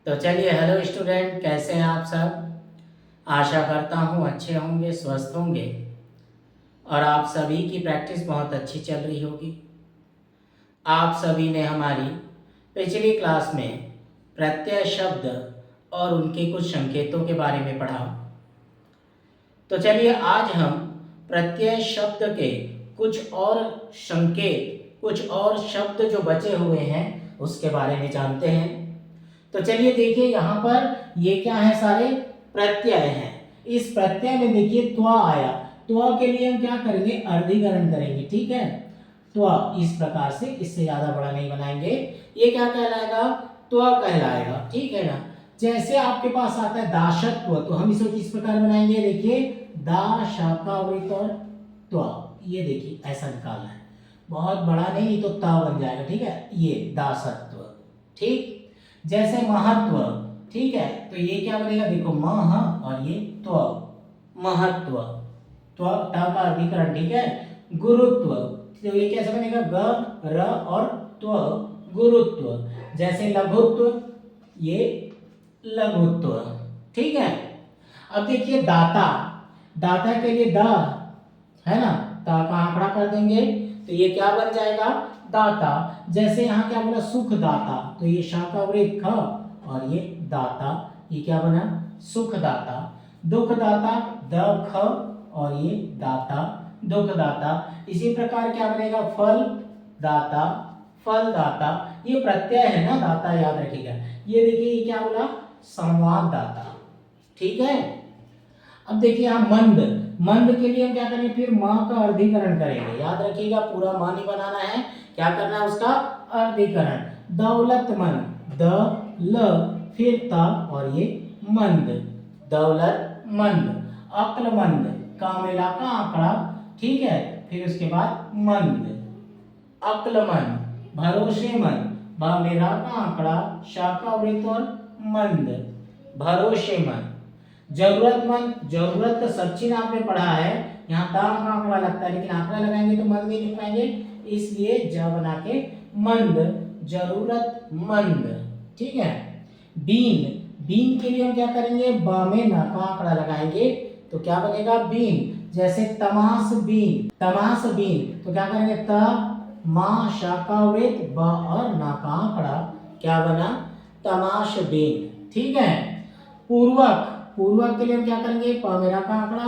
तो चलिए, hello student, कैसे हैं आप सब। आशा करता हूँ अच्छे होंगे, स्वस्थ होंगे और आप सभी की प्रैक्टिस बहुत अच्छी चल रही होगी। आप सभी ने हमारी पिछली क्लास में प्रत्यय शब्द और उनके कुछ संकेतों के बारे में पढ़ा। तो चलिए, आज हम प्रत्यय शब्द के कुछ और संकेत, कुछ और शब्द जो बचे हुए हैं उसके बारे में जानते हैं। तो चलिए देखिए, यहाँ पर ये क्या है, सारे प्रत्यय हैं। इस प्रत्यय में देखिए त्वा आया। त्वा के लिए हम क्या करेंगे, अर्धीकरण करेंगे। ठीक है, त्वा इस प्रकार से, इससे ज्यादा बड़ा नहीं बनाएंगे। ये क्या कहलाएगा, त्वा कहलाएगा। ठीक है ना। जैसे आपके पास आता है दाशत्व, तो हम इसको किस प्रकार बनाएंगे, देखिए दा शाकावृत और त्वा। ये देखिए ऐसा निकालना है, बहुत बड़ा नहीं तो ता बन जाएगा। ठीक है, ये दासत्व। ठीक, जैसे महत्व। ठीक है, तो ये क्या बनेगा, देखो मह और ये त्व, महत्व। त्व टा का अधिकरण। ठीक है, गुरुत्व, तो ये कैसे बनेगा, ग र और त्व, गुरुत्व। जैसे लघुत्व, ये लघुत्व। ठीक है, अब देखिए दाता। दाता के लिए दा है ना, ता का आंकड़ा कर देंगे तो ये क्या बन जाएगा, दाता। जैसे यहाँ क्या बोला, सुख दाता, तो ये शाकावृत ख और ये दाता, ये क्या बना, सुख दाता। दुख दाता, द ख और ये दाता, दुख दाता। इसी प्रकार क्या बनेगा, फल दाता, फल दाता। ये प्रत्यय है ना, दाता याद रखिएगा। ये देखिए ये क्या बोला, संवाददाता। ठीक है, अब देखिए यहाँ मंद। मंद के लिए हम क्या करेंगे, फिर मां का अर्धीकरण करेंगे। याद रखिएगा, पूरा मां नहीं बनाना है, क्या करना है, उसका अर्धीकरण। दौलतमंद, द ल फिर ता और ये मंद, दौलतमंद। अक्लमंद, का मिला का आंकड़ा। ठीक है, फिर उसके बाद मंद, अक्लमंद। भरोसेमंद, बा मेरा का आंकड़ा, शाकावृत और मंद, भरोसेमंद। जरूरतमंद, जरूरत का सचिन आपने पढ़ा है, यहाँ दाम का आंकड़ा लगता है, लेकिन आंकड़ा लगाएंगे तो मंद नहीं लिख पाएंगे, इसलिए ज बना के मंद, जरूरतमंद। ठीक है, बीन। बीन के लिए हम क्या करेंगे, ब में न का आंकड़ा लगाएंगे तो क्या बनेगा, बीन। जैसे तमाश बीन, तमाश बीन, तो क्या करेंगे, त मा शाकावृत ब और ना का आंकड़ा, क्या बना, तमाश बीन। ठीक है, पूर्वक। पूर्वक के लिए हम क्या करेंगे, प मेरा का आंकड़ा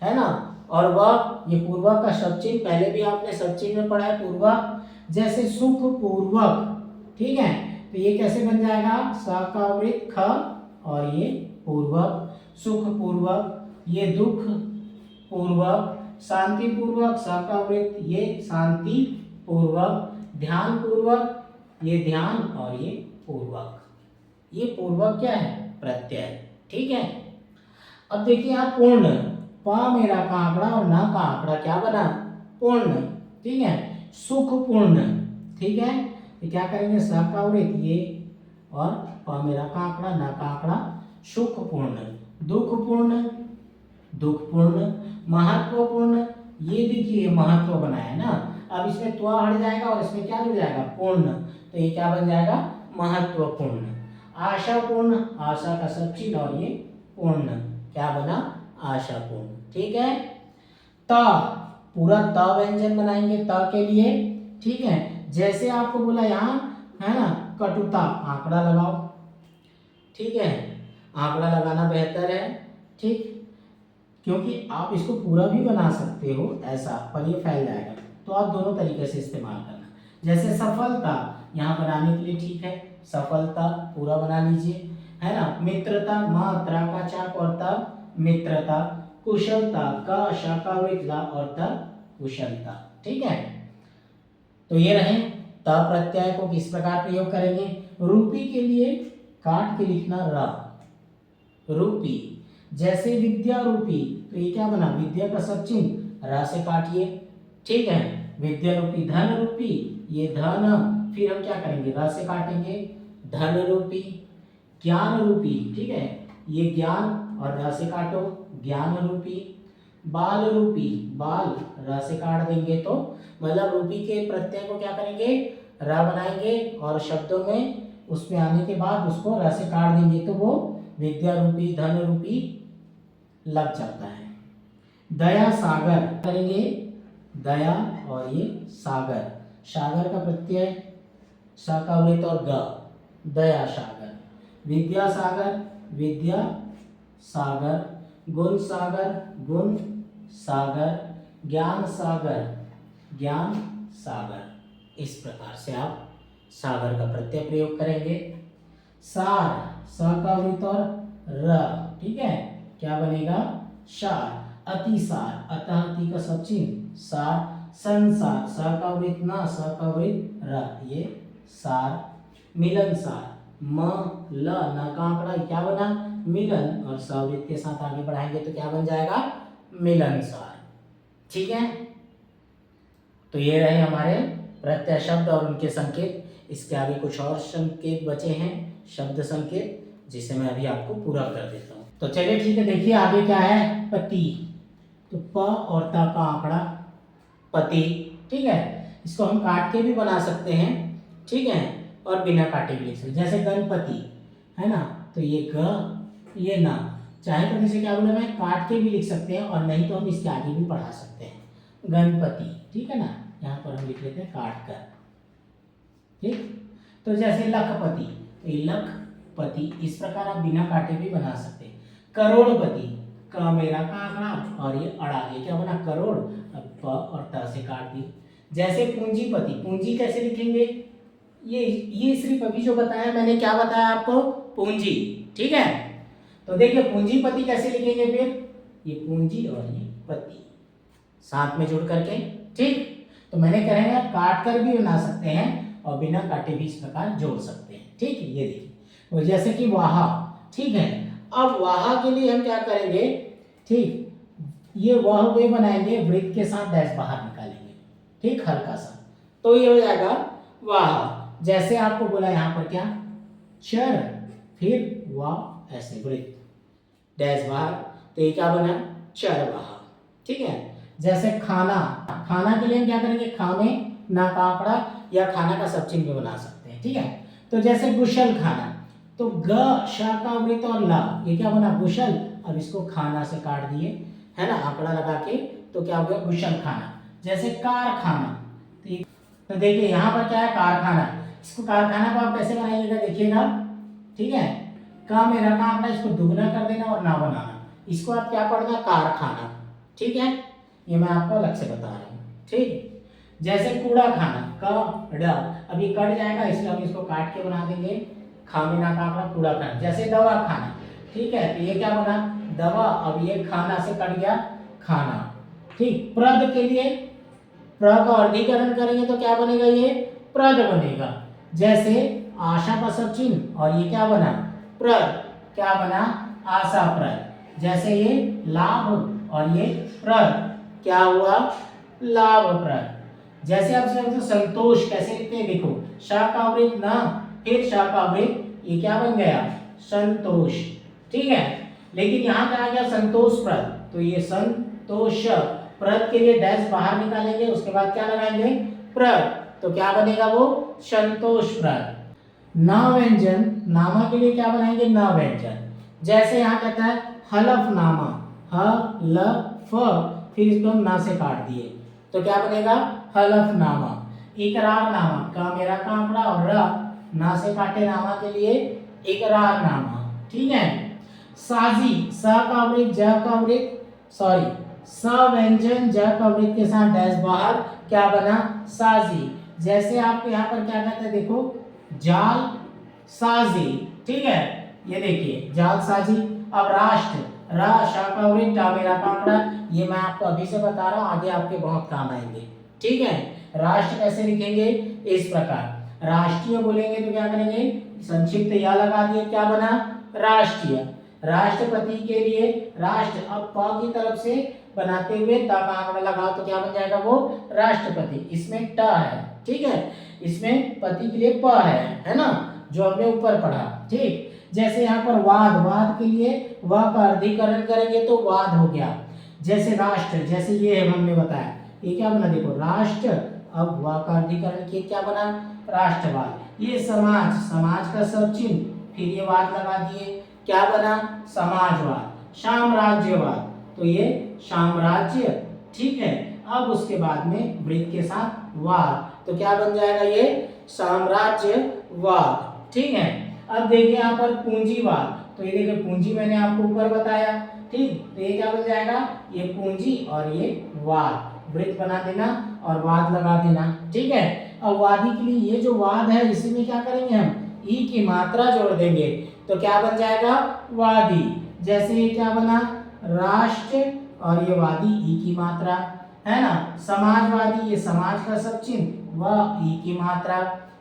है ना, और वह, ये पूर्वक का सबचिन्ह पहले भी आपने सबचिन्ह में पढ़ा है, पूर्वक। जैसे सुख पूर्वक। ठीक है, तो ये कैसे बन जाएगा, शाकावृत ख और ये पूर्वक, सुख पूर्वक। ये दुख पूर्वक, शांति पूर्वक, शाकावृत, ये शांति पूर्वक। ध्यान पूर्वक, ये ध्यान और ये पूर्वक। ये पूर्वक क्या है, प्रत्यय। ठीक है, अब देखिए यहाँ पूर्ण। पा मेरा का आंकड़ा और ना का आंकड़ा क्या बना, पूर्ण। ठीक है, सुख पूर्ण। ठीक है, तो क्या करेंगे, शाकावृत ये और पा मेरा का आंकड़ा, ना का आंकड़ा, सुख पूर्ण। दुख पूर्ण, दुख पूर्ण। महत्वपूर्ण, ये देखिए महत्व बनाया है ना, अब इसमें त्वा हट जाएगा और इसमें क्या जुड़ जाएगा, पूर्ण, तो ये क्या बन जाएगा, महत्वपूर्ण। आशापूर्ण, आशा का सबचिन्ह और ये पूर्ण, क्या बना, आशापूर्ण। ठीक है, ता, पूरा ता व्यंजन बनाएंगे ता के लिए। ठीक है, जैसे आपको बोला यहाँ है ना, कटुता, आंकड़ा लगाओ। ठीक है, आंकड़ा लगाना बेहतर है। ठीक, क्योंकि आप इसको पूरा भी बना सकते हो ऐसा, पर ये फैल जाएगा, तो आप दोनों तरीके से इस्तेमाल करना। जैसे सफलता, यहाँ बनाने के लिए ठीक है, सफलता पूरा बना लीजिए, है ना। मित्रता, मात्रा का चाप और तब मित्रता। कुशलता, का शाकावृत ला और तब कुशलता। ठीक है, तो ये रहे त प्रत्यय को किस प्रकार प्रयोग करेंगे। रूपी के लिए काट के लिखना रा, रूपी। जैसे विद्या रूपी, तो ये क्या बना, विद्या का सबचिन्ह रा से काटिए। ठीक है, विद्या रूपी। धन रूपी, ये धन, फिर हम क्या करेंगे, रा से काटेंगे, धन रूपी। ज्ञान रूपी, ठीक है, ये ज्ञान और रा से काटो, ज्ञान रूपी। बाल रूपी, बाल रा से काट देंगे तो मतलब रूपी के प्रत्यय को क्या करेंगे, रा बनाएंगे और शब्दों में उसमें आने के बाद उसको र से काट देंगे तो वो विद्या रूपी धन रूपी लग जाता है। दया सागर करेंगे, दया और ये सागर, सागर का प्रत्यय सा का वृत्त और ग, दया सागर। विद्या सागर, विद्या सागर। गुण सागर, गुण सागर। ज्ञान सागर, ज्ञान सागर। इस प्रकार से आप सागर का प्रत्यय प्रयोग करेंगे। सार, स का वृत्त और र, ठीक है, क्या बनेगा सार। अतिसार, अतः अति का सब चिन्ह सार। संसार, स का वृत्त न, स का वृत्त र, ये सार। मिलनसार, म ल न का आंकड़ा क्या बना मिलन, और सवृत्त के साथ आगे बढ़ाएंगे तो क्या बन जाएगा मिलनसार। ठीक है, तो ये रहे हमारे प्रत्यय शब्द और उनके संकेत। इसके आगे कुछ और संकेत बचे हैं, शब्द संकेत, जिसे मैं अभी आपको पूरा कर देता हूँ। तो चलिए ठीक है, देखिए आगे क्या है पति। तो प और त का आंकड़ा पति, ठीक है, इसको हम काट के भी बना सकते हैं, ठीक है, और बिना काटे भी लिख सकते, जैसे गणपति है ना, तो ये ग ये ना, चाहे तो इसे क्या बोले मैं काट के भी लिख सकते हैं, और नहीं तो हम इसके आगे भी बढ़ा सकते हैं गणपति, ठीक है ना, यहाँ पर हम लिख लेते हैं काट कर, ठीक। तो जैसे लखपति, तो ये लखपति, इस प्रकार आप बिना काटे भी बना सकते हैं। करोड़पति, क मेरा का आंकड़ा और ये अड़ा, ये क्या बना करोड़, अब प और त से काट दी। जैसे पूंजीपति, पूंजी कैसे लिखेंगे, ये सिर्फ अभी जो बताया मैंने, क्या बताया आपको पूंजी, ठीक है। तो देखिए पूंजीपति कैसे लिखेंगे, फिर ये पूंजी और ये पति साथ में जुड़ करके, ठीक। तो मैंने कहेंगे काट कर भी बना सकते हैं और बिना काटे भी इस प्रकार जोड़ सकते हैं, ठीक है। ये देखिए, और जैसे कि वाहा, ठीक है। अब वाहा के लिए हम क्या करेंगे, ठीक, ये वह वे बनाएंगे, वृत्त के साथ डैश बाहर निकालेंगे, ठीक, हल्का सा, तो ये हो जाएगा वाहा। जैसे आपको बोला यहाँ पर क्या चर, फिर वाह, ऐसे वृत्त डैश बाहर, तो ये क्या बना चर वाहा, ठीक है। जैसे खाना, खाना के लिए हम क्या करेंगे, खा में ना का आंकड़ा या खाना का सब चिन्ह भी बना सकते हैं, ठीक है। तो जैसे कुशल खाना, तो ग श का वृत्त और ला, ये क्या बना कुशल, अब इसको खाना से काट दिए, है ना, आंकड़ा लगा के, तो क्या हो गया कुशल खाना। जैसे कारखाना, तो देखिए यहाँ पर क्या है कारखाना, इसको कारखाना को आप कैसे बनाइएगा देखिएगा, ठीक है। का मेरा का आंकड़ा, इसको दुगना कर देना और ना बनाना, इसको आप क्या पढ़ना कारखाना, ठीक है, ये मैं आपको अलग से बता रहा हूँ, ठीक। जैसे कूड़ा खाना, क ड, अब ये कट जाएगा इसलिए हम इसको काट के बना देंगे, खा में ना का आंकड़ा कूड़ा खाना। जैसे दवा खाना, ठीक है, तो ये क्या बना दवा, अब ये खाना से कट गया खाना, ठीक। प्रद के लिए प्र का अर्धीकरण करेंगे तो क्या बनेगा, ये प्रद बनेगा। जैसे आशा का सब चिन्ह और ये क्या बना प्रद, क्या बना आशा प्रद। जैसे ये लाभ और ये प्रद, क्या हुआ लाभप्रद। जैसे आप तो संतोष कैसे लिखते हैं, देखो शा का वृत्त ना, फिर शा का वृत्त, ये क्या बन गया संतोष, ठीक है। लेकिन यहाँ पे आ गया संतोषप्रद, तो ये संतोष प्रद के लिए डैश बाहर निकालेंगे, उसके बाद क्या लगाएंगे प्रद, तो क्या बनेगा वो संतोषप्रद। न व्यंजन, नामा के लिए क्या बनाएंगे न व्यंजन। जैसे यहाँ कहता है हलफनामा, ह ल फ, फिर इसको हम ना से काट दिए, तो क्या बनेगा हलफनामा। इकरारनामा, का मेरा का आंकड़ा और र, ना से काटे नामा के लिए इकरारनामा, ठीक है। साजी, स का वृत्त ज का वृत्त, सॉरी स व्यंजन ज का वृत्त के साथ डैश बाहर, क्या बना साजी। जैसे आपको यहाँ पर क्या कहते हैं, देखो जाल साजी, ठीक है, ये देखिए जाल साजी। अब राष्ट्र, रा शा का वृत्त टा मेरा का आंकड़ा, ये मैं आपको अभी से बता रहा हूँ, आगे आपके बहुत काम आएंगे, ठीक है। राष्ट्र कैसे लिखेंगे इस प्रकार, राष्ट्रीय बोलेंगे तो क्या करेंगे संक्षिप्त या लगा दिए, क्या बना राष्ट्रीय। राष्ट्रपति के लिए राष्ट्र, अब प की तरफ से बनाते हुए ता का आंकड़ा लगाओ तो क्या बन जाएगा वो राष्ट्रपति, इसमें ट है, ठीक है, इसमें पति के लिए प है ना, जो हमने ऊपर पढ़ा, ठीक। जैसे यहाँ पर वाद, वाद के लिए व का अर्धीकरण करेंगे तो वाद हो गया। जैसे राष्ट्र, जैसे ये हमने बताया, ये क्या बना देखो राष्ट्र, अब व का अर्धीकरण किए क्या बना राष्ट्रवाद। ये समाज, समाज का सब चिन्ह, फिर ये वाद लगा दिए, क्या बना? समाजवाद। साम्राज्यवाद, तो ये साम्राज्य, ठीक है। अब उसके बाद में वृत्त के साथ वाद, तो क्या बन जाएगा? ये साम्राज्यवाद, ठीक है। अब देखिए यहाँ पर पूंजीवाद, तो ये देखिए पूंजी मैंने आपको ऊपर बताया, ठीक। तो ये क्या बन जाएगा? ये पूंजी और ये वाद, वृत्त बना देना और वाद लगा देना, ठीक है। अब वादी के लिए ये जो वाद है इसी में क्या करेंगे हम? ई की मात्रा जोड़ देंगे, तो क्या बन जाएगा? वादी। जैसे ये क्या बना? राष्ट्र और ये वादी ई की मात्रा, है ना। समाजवादी, ये समाज का सब चिन्ह, वह ई की मात्रा,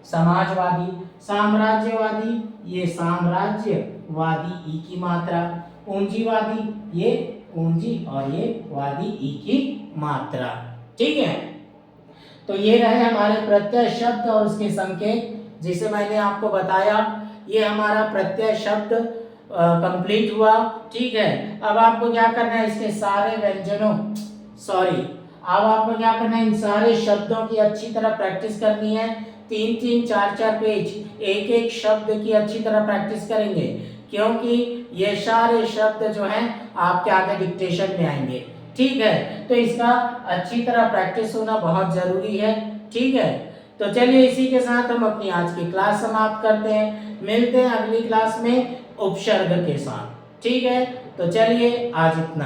समाजवादी। साम्राज्यवादी, ये साम्राज्यवादी ई की मात्रा। पूंजीवादी, ये पूंजी और ये वादी ई की मात्रा, ठीक है। तो ये रहे हमारे प्रत्यय शब्द और उसके संकेत, जिसे मैंने आपको बताया। ये हमारा प्रत्यय शब्द कंप्लीट हुआ, ठीक है। अब आपको क्या करना है? इसके सारे व्यंजनों, सॉरी, अब आपको क्या करना है? इन सारे शब्दों की अच्छी तरह प्रैक्टिस करनी है। 3-3, 4-4 पेज एक एक शब्द की अच्छी तरह प्रैक्टिस करेंगे, क्योंकि ये सारे शब्द जो हैं आपके आगे डिक्टेशन में आएंगे, ठीक है। तो इसका अच्छी तरह प्रैक्टिस होना बहुत जरूरी है, ठीक है। तो चलिए इसी के साथ हम अपनी आज की क्लास समाप्त करते हैं। मिलते हैं अगली क्लास में उपसर्ग के साथ, ठीक है। तो चलिए आज इतना।